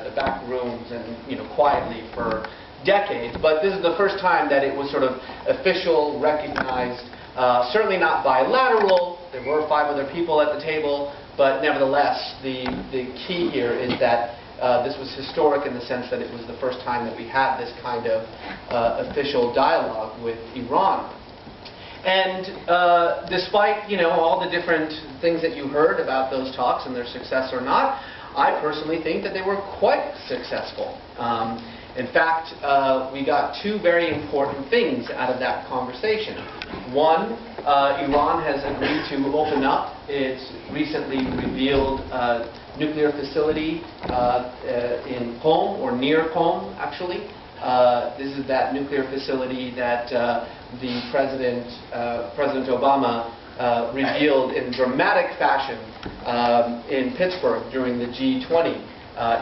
the back rooms and quietly for decades. But this is the first time that it was sort of official, recognized. Certainly not bilateral. There were 5 other people at the table, but nevertheless, the key here is that this was historic in the sense that it was the first time that we had this kind of official dialogue with Iran. And despite all the different things that you heard about those talks and their success or not, I personally think that they were quite successful. In fact, we got 2 very important things out of that conversation. One, Iran has agreed to open up its recently revealed nuclear facility in Qom, or near Qom, actually. This is that nuclear facility that the President Obama revealed in dramatic fashion in Pittsburgh during the G20.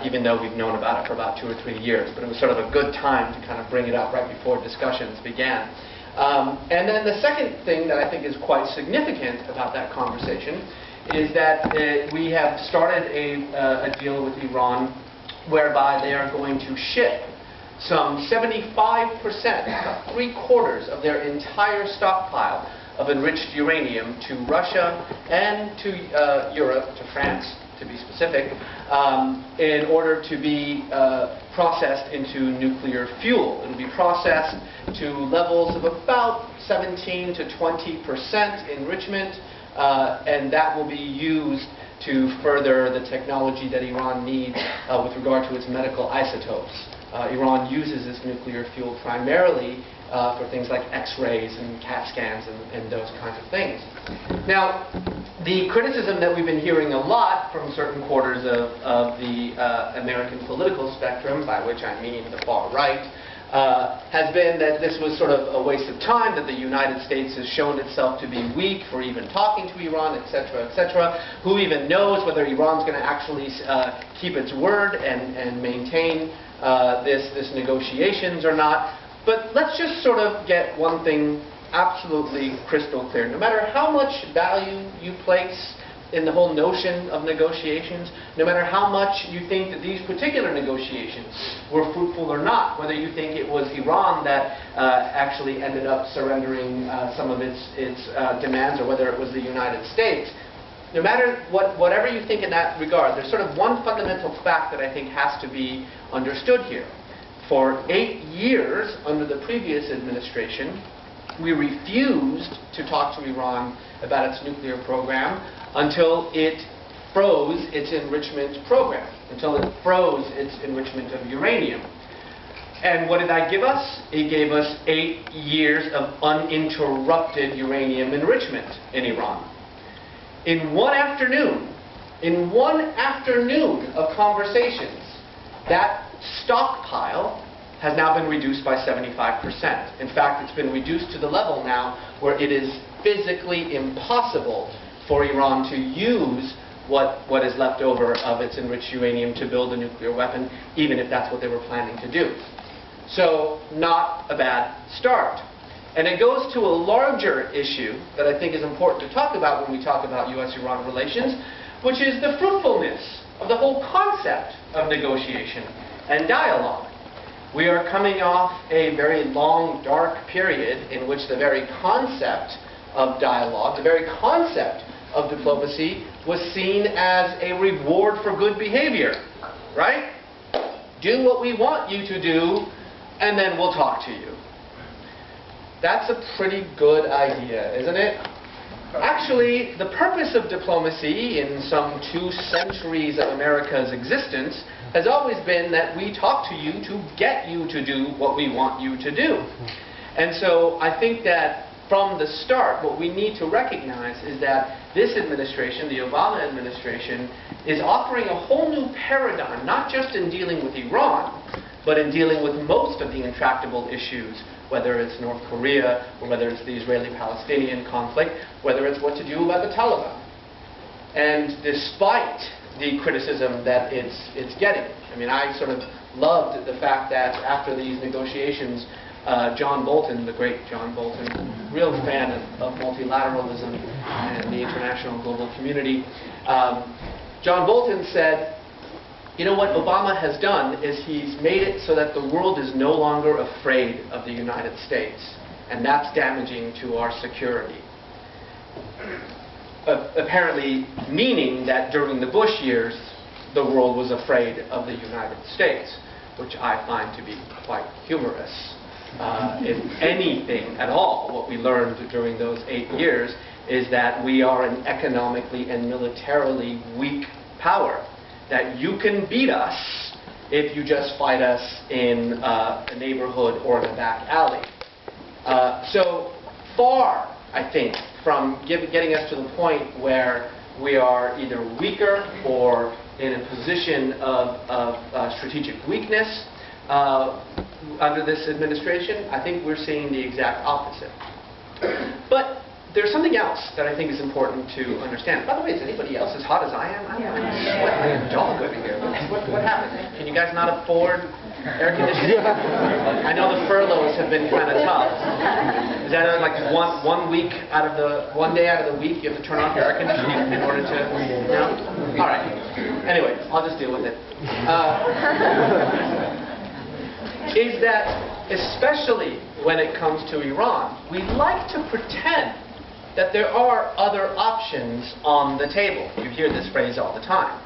Even though we've known about it for about 2 or 3 years. But it was sort of a good time to kind of bring it up right before discussions began. And then the second thing that I think is quite significant about that conversation is that we have started a deal with Iran whereby they are going to ship some 75%, about 3/4 of their entire stockpile of enriched uranium to Russia and to Europe, to France, to be specific, in order to be processed into nuclear fuel. It will be processed to levels of about 17 to 20% enrichment, and that will be used to further the technology that Iran needs with regard to its medical isotopes. Iran uses this nuclear fuel primarily for things like X-rays and CAT scans and those kinds of things. Now, the criticism that we've been hearing a lot from certain quarters of the American political spectrum, by which I mean the far right, has been that this was sort of a waste of time, that the United States has shown itself to be weak for even talking to Iran, etc., etc. Who even knows whether Iran's going to actually keep its word and maintain this negotiations or not. But let's just sort of get one thing absolutely crystal clear. No matter how much value you place in the whole notion of negotiations, no matter how much you think that these particular negotiations were fruitful or not, whether you think it was Iran that actually ended up surrendering some of its demands, or whether it was the United States, no matter whatever you think in that regard, there's sort of one fundamental fact that I think has to be understood here. For 8 years under the previous administration, we refused to talk to Iran about its nuclear program until it froze its enrichment program, until it froze its enrichment of uranium. And what did that give us? It gave us 8 years of uninterrupted uranium enrichment in Iran. In one afternoon of conversations, that stockpile has now been reduced by 75%. In fact, it's been reduced to the level now where it is physically impossible for Iran to use what is left over of its enriched uranium to build a nuclear weapon, even if that's what they were planning to do. So, not a bad start. And it goes to a larger issue that I think is important to talk about when we talk about U.S.-Iran relations, which is the fruitfulness of the whole concept of negotiation and dialogue. We are coming off a very long, dark period in which the very concept of dialogue, the very concept of diplomacy, was seen as a reward for good behavior, right? Do what we want you to do, and then we'll talk to you. That's a pretty good idea, isn't it? Actually, the purpose of diplomacy in some 2 centuries of America's existence has always been that we talk to you to get you to do what we want you to do. And so I think that from the start, what we need to recognize is that this administration, the Obama administration, is offering a whole new paradigm, not just in dealing with Iran, but in dealing with most of the intractable issues, whether it's North Korea, or whether it's the Israeli-Palestinian conflict, whether it's what to do about the Taliban. And despite the criticism that it's getting, I mean, I sort of loved the fact that after these negotiations, John Bolton, the great John Bolton, real fan of multilateralism and the international global community, John Bolton said, You know what Obama has done is he's made it so that the world is no longer afraid of the United States, and that's damaging to our security. Apparently meaning that during the Bush years, the world was afraid of the United States, which I find to be quite humorous. If anything at all, what we learned during those 8 years is that we are an economically and militarily weak power, that you can beat us if you just fight us in a neighborhood or in a back alley. So far, I think, from getting us to the point where we are either weaker or in a position of strategic weakness under this administration, I think we're seeing the exact opposite. But there's something else that I think is important to understand. By the way, is anybody else as hot as I am? I'm sweating like a dog over here. What happened? Can you guys not afford air conditioning? I know the furloughs have been kind of tough. Is that like one day out of the week you have to turn off your air conditioning in order to, no? All right. Anyway, I'll just deal with it. Is that especially when it comes to Iran, we like to pretend that there are other options on the table. You hear this phrase all the time.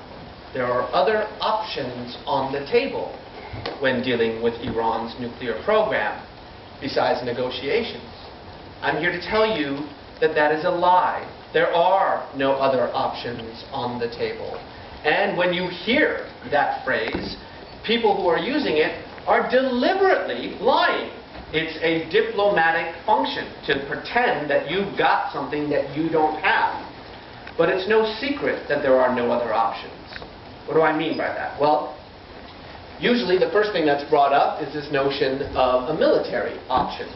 There are other options on the table when dealing with Iran's nuclear program besides negotiations. I'm here to tell you that that is a lie. There are no other options on the table. And when you hear that phrase, people who are using it are deliberately lying. It's a diplomatic function to pretend that you've got something that you don't have. But it's no secret that there are no other options. What do I mean by that? Well, usually the first thing that's brought up is this notion of a military option.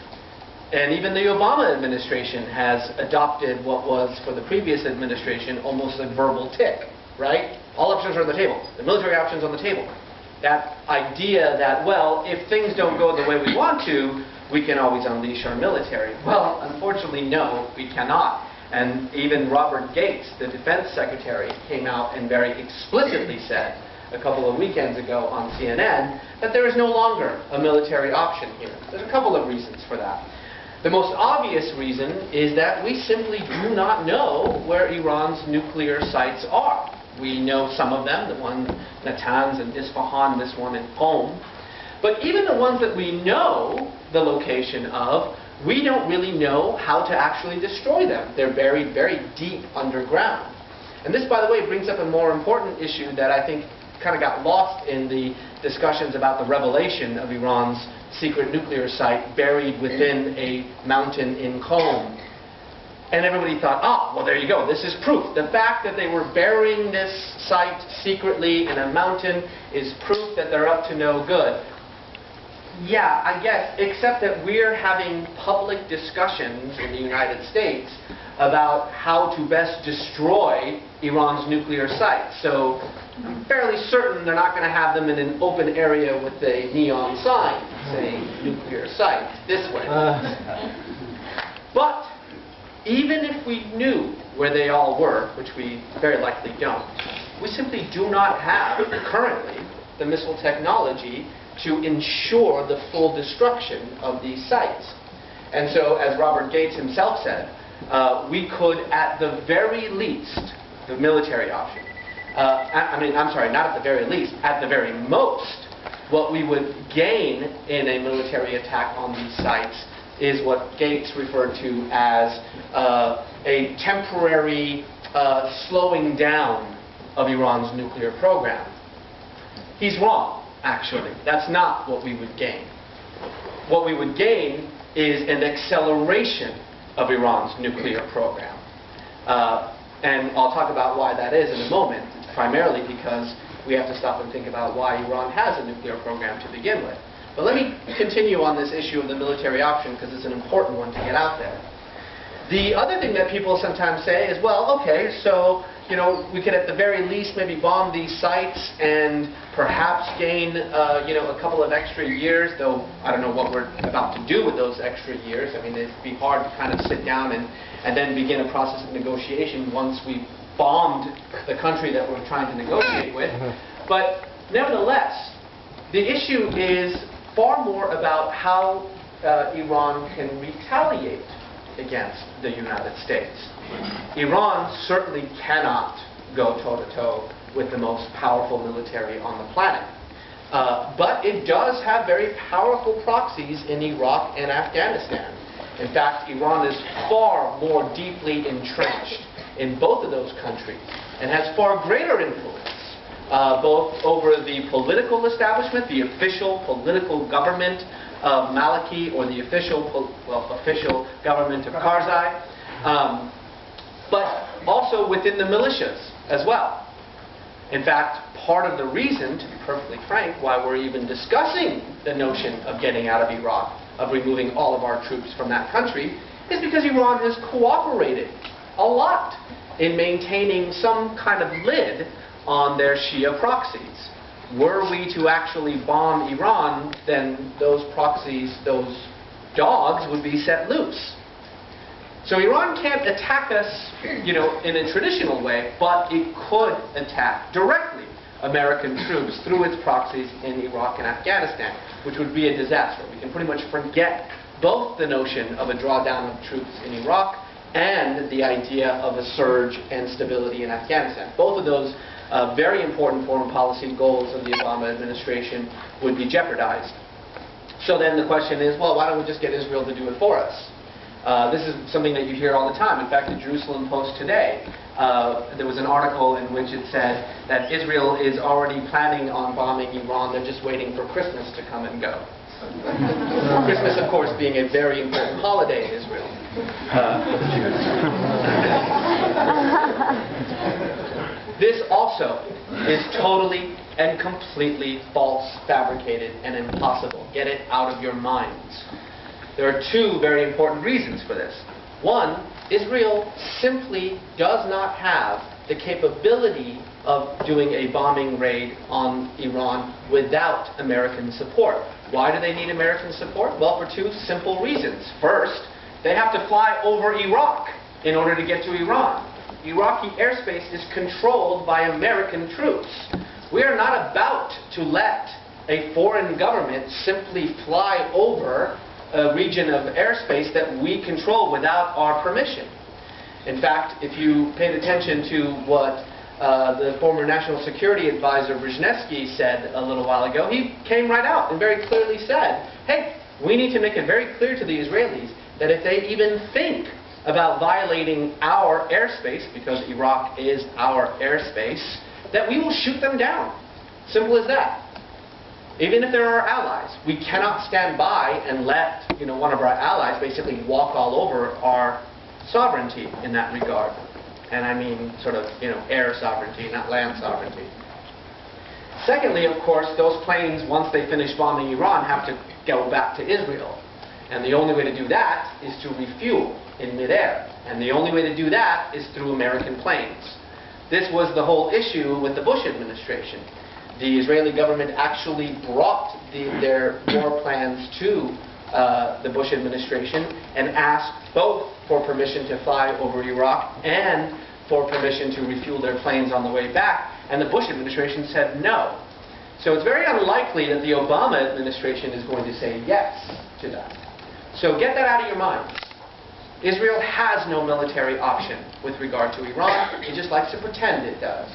And even the Obama administration has adopted what was, for the previous administration, almost a verbal tick, right? All options are on the table. The military option's on the table. That idea that, well, if things don't go the way we want to, we can always unleash our military. Well, unfortunately, no, we cannot. And even Robert Gates, the defense secretary, came out and very explicitly said a couple of weekends ago on CNN that there is no longer a military option here. There's a couple of reasons for that. The most obvious reason is that we simply do not know where Iran's nuclear sites are. We know some of them, the one Natanz and Isfahan, this one in Qom. But even the ones that we know the location of, we don't really know how to actually destroy them. They're buried very deep underground. And this, by the way, brings up a more important issue that I think kind of got lost in the discussions about the revelation of Iran's secret nuclear site buried within a mountain in Qom. And everybody thought, well, there you go. This is proof. The fact that they were burying this site secretly in a mountain is proof that they're up to no good. Yeah, I guess, except that we're having public discussions in the United States about how to best destroy Iran's nuclear sites. So I'm fairly certain they're not going to have them in an open area with a neon sign saying nuclear site this way. But even if we knew where they all were, which we very likely don't, we simply do not have currently the missile technology to ensure the full destruction of these sites. And so, as Robert Gates himself said, we could at the very least, the military option, I'm sorry, not at the very least, at the very most, what we would gain in a military attack on these sites is what Gates referred to as a temporary slowing down of Iran's nuclear program. He's wrong, actually. That's not what we would gain. What we would gain is an acceleration of Iran's nuclear program. And I'll talk about why that is in a moment, primarily because we have to stop and think about why Iran has a nuclear program to begin with. But let me continue on this issue of the military option because it's an important one to get out there. The other thing that people sometimes say is, well, okay, so, you know, we could at the very least maybe bomb these sites and perhaps gain, a couple of extra years, though I don't know what we're about to do with those extra years. I mean, it'd be hard to kind of sit down and then begin a process of negotiation once we've bombed the country that we're trying to negotiate with. But Nevertheless, the issue is far more about how Iran can retaliate against the United States. Iran certainly cannot go toe-to-toe with the most powerful military on the planet. But it does have very powerful proxies in Iraq and Afghanistan. In fact, Iran is far more deeply entrenched in both of those countries and has far greater influence both over the political establishment, the official political government of Maliki, or the official government of Karzai, but also within the militias as well. In fact, part of the reason, to be perfectly frank, why we're even discussing the notion of getting out of Iraq, of removing all of our troops from that country, is because Iran has cooperated a lot in maintaining some kind of lid on their Shia proxies. Were we to actually bomb Iran, then those proxies, those dogs, would be set loose. So Iran can't attack us, in a traditional way, but it could attack directly American troops through its proxies in Iraq and Afghanistan, which would be a disaster. We can pretty much forget both the notion of a drawdown of troops in Iraq and the idea of a surge and stability in Afghanistan. Both of those very important foreign policy goals of the Obama administration would be jeopardized. So then the question is, well, why don't we just get Israel to do it for us? This is something that you hear all the time. In fact, the Jerusalem Post today, there was an article in which it said that Israel is already planning on bombing Iran. They're just waiting for Christmas to come and go. Christmas, of course, being a very important holiday in Israel for the Jews. This also is totally and completely false, fabricated, and impossible. Get it out of your minds. There are two very important reasons for this. One, Israel simply does not have the capability of doing a bombing raid on Iran without American support. Why do they need American support? Well, for two simple reasons. First, they have to fly over Iraq in order to get to Iran. Iraqi airspace is controlled by American troops. We are not about to let a foreign government simply fly over a region of airspace that we control without our permission. In fact, if you paid attention to what the former National Security Advisor Brzezinski said a little while ago, he came right out and very clearly said, hey, we need to make it very clear to the Israelis that if they even think about violating our airspace, because Iraq is our airspace, that we will shoot them down. Simple as that. Even if they're our allies, we cannot stand by and let one of our allies basically walk all over our sovereignty in that regard. And I mean sort of air sovereignty, not land sovereignty. Secondly, of course, those planes, once they finish bombing Iran, have to go back to Israel. And the only way to do that is to refuel in midair. And the only way to do that is through American planes. This was the whole issue with the Bush administration. The Israeli government actually brought their war plans to the Bush administration and asked both for permission to fly over Iraq and for permission to refuel their planes on the way back. And the Bush administration said no. So it's very unlikely that the Obama administration is going to say yes to that. So get that out of your minds. Israel has no military option with regard to Iran. It just likes to pretend it does.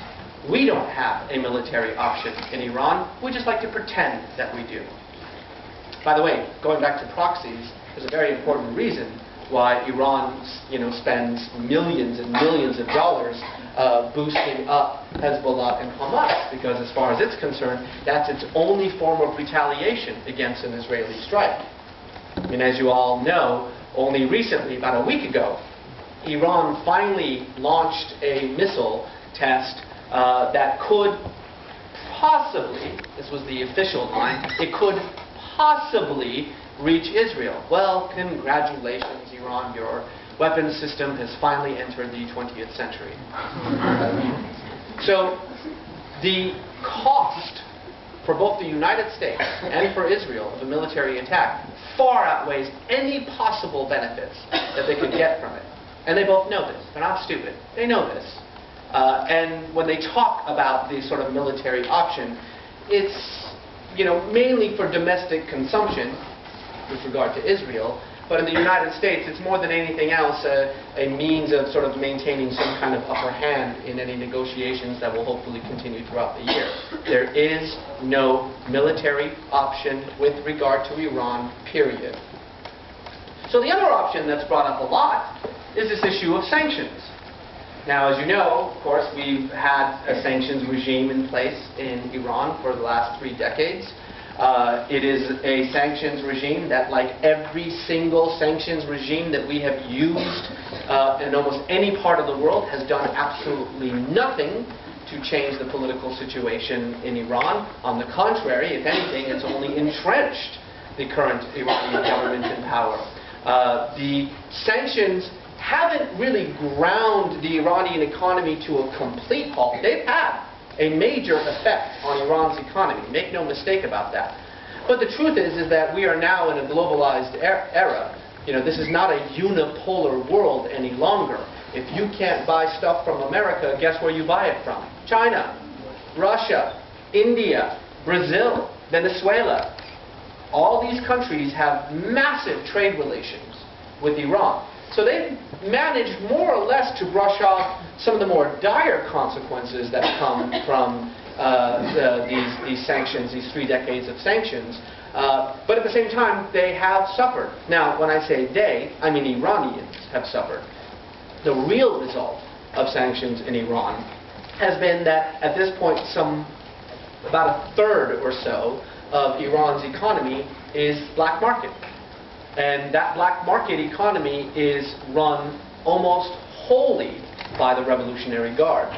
We don't have a military option in Iran. We just like to pretend that we do. By the way, going back to proxies, there's a very important reason why Iran, spends millions and millions of dollars boosting up Hezbollah and Hamas, because as far as it's concerned, that's its only form of retaliation against an Israeli strike. I mean, as you all know, only recently, about a week ago, Iran finally launched a missile test that could possibly, this was the official line, it could possibly reach Israel. Well, congratulations, Iran, your weapons system has finally entered the 20th century. So the cost for both the United States and for Israel of a military attack far outweighs any possible benefits that they could get from it. And they both know this. They're not stupid. They know this. And when they talk about the sort of military option, it's mainly for domestic consumption with regard to Israel. But in the United States, it's more than anything else a means of sort of maintaining some kind of upper hand in any negotiations that will hopefully continue throughout the year. There is no military option with regard to Iran, period. So the other option that's brought up a lot is this issue of sanctions. Now, as you know, of course, we've had a sanctions regime in place in Iran for the last 3 decades. It is a sanctions regime that, like every single sanctions regime that we have used in almost any part of the world, has done absolutely nothing to change the political situation in Iran. On the contrary, if anything, it's only entrenched the current Iranian government in power. The sanctions haven't really ground the Iranian economy to a complete halt. They've had a major effect on Iran's economy. Make no mistake about that. But the truth is that we are now in a globalized era. This is not a unipolar world any longer. If you can't buy stuff from America, guess where you buy it from? China, Russia, India, Brazil, Venezuela. All these countries have massive trade relations with Iran. So they've managed more or less to brush off some of the more dire consequences that come from these sanctions, these 3 decades of sanctions. But at the same time, they have suffered. Now, when I say they, I mean Iranians have suffered. The real result of sanctions in Iran has been that at this point, about 1/3 or so of Iran's economy is black market. And that black market economy is run almost wholly by the Revolutionary Guard,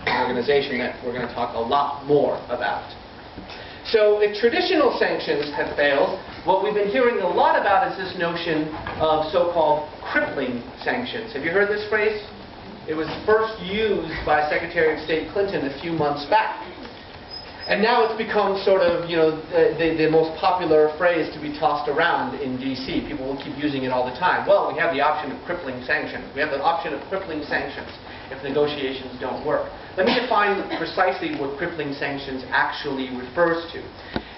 an organization that we're going to talk a lot more about. So if traditional sanctions have failed, what we've been hearing a lot about is this notion of so-called crippling sanctions. Have you heard this phrase? It was first used by Secretary of State Clinton a few months back. And now it's become sort of, the most popular phrase to be tossed around in D.C. People will keep using it all the time. Well, we have the option of crippling sanctions. We have the option of crippling sanctions if negotiations don't work. Let me define precisely what crippling sanctions actually refers to.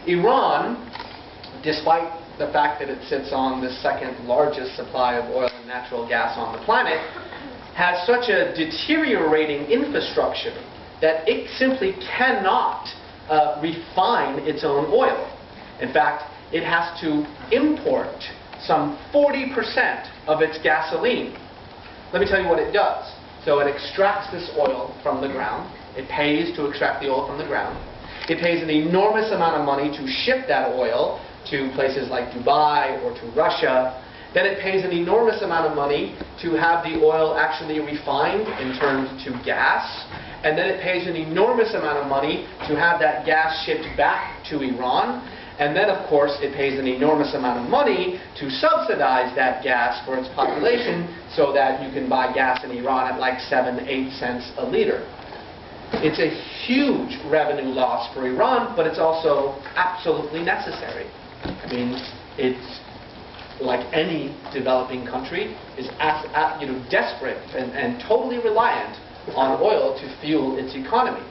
Iran, despite the fact that it sits on the 2nd largest supply of oil and natural gas on the planet, has such a deteriorating infrastructure that it simply cannot refine its own oil. In fact, it has to import some 40% of its gasoline. Let me tell you what it does. So it extracts this oil from the ground. It pays to extract the oil from the ground. It pays an enormous amount of money to ship that oil to places like Dubai or to Russia. Then it pays an enormous amount of money to have the oil actually refined and turned to gas. And then it pays an enormous amount of money to have that gas shipped back to Iran. And then, of course, it pays an enormous amount of money to subsidize that gas for its population so that you can buy gas in Iran at like 7-8 cents a liter. It's a huge revenue loss for Iran, but it's also absolutely necessary. I mean, it's like any developing country is desperate and totally reliant on oil to fuel its economy.